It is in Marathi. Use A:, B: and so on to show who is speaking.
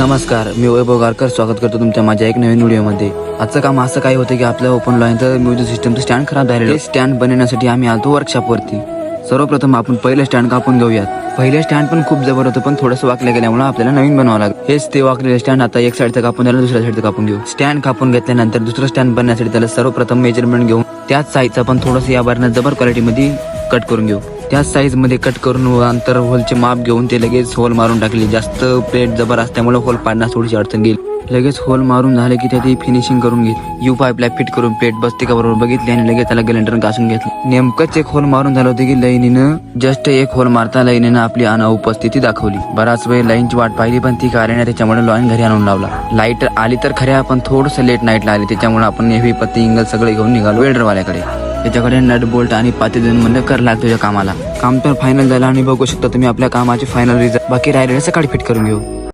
A: नमस्कार, मी वैभव गारकर स्वागत करतो तुमच्या माझ्या एक नवीन व्हिडिओमध्ये। आजचं काम असं काय होतं की आपल्या ओपन लाईनचं म्युझिक सिस्टमचं स्टँड खराब झालेलं आहे। स्टँड बनवण्यासाठी आम्ही आलतो वर्कशॉपवरती। सर्वप्रथम आपण पहिलं स्टँड कापून घेऊयात। पहिलं स्टँड पण खूप जबर होतं, पण थोडंसं वाकलं गेल्यामुळे आपल्याला नवीन बनवावं लागेल। हेच ते वाकलेलं स्टँड आता एक साईडचं कापून झालं, दुसऱ्या साईडचं कापून घेऊ। स्टँड कापून घेतल्यानंतर दुसरं स्टँड बनवण्यासाठी त्याला सर्वप्रथम मेजरमेंट घेऊन त्याच साईजचा पण थोडंसं या बारीनं जबर क्वालिटीमध्ये कट करून घेऊ। त्याच साईज मध्ये कट करून अंतर होलचे माप घेऊन ते लगेच होल मारून टाकले। जास्त प्लेट जबर असल्यामुळे होल पाडण्यास थोडीशी अडचण गेली। लगेच होल मारून झाले की त्याची फिनिशिंग करून घेतली। यू पाईपला फिट करून प्लेट बसते का बरोबर बघितली आणि लगेच त्याला ग्राइंडर घासून घेतलं। नेमकंच एक होल मारून झालं होतं की लाईनीनं जस्ट एक होल मारता लाईनीनं आपली अनुपस्थिती दाखवली। बराच वेळ लाईनची वाट पाहिली, पण ती काय नाही, त्याच्यामुळे लाईन घरी आणून लावला। लाईट आली तर खऱ्या, पण थोडंसं लेट नाईटला आली, त्याच्यामुळे आपण नेहमी पत्ती इंगल सगळे घेऊन निघालो वेल्डरवाल्याकडे। त्याच्याकडे नट बोल्ट आणि पाते देऊन म्हणलं कर लाग तुझ्या कामाला। काम तर फायनल झालं आणि बघू शकता तुम्ही आपल्या कामाचे फायनल रिझल्ट। बाकी राहिलेलं सकाळी फिट करून घेऊ।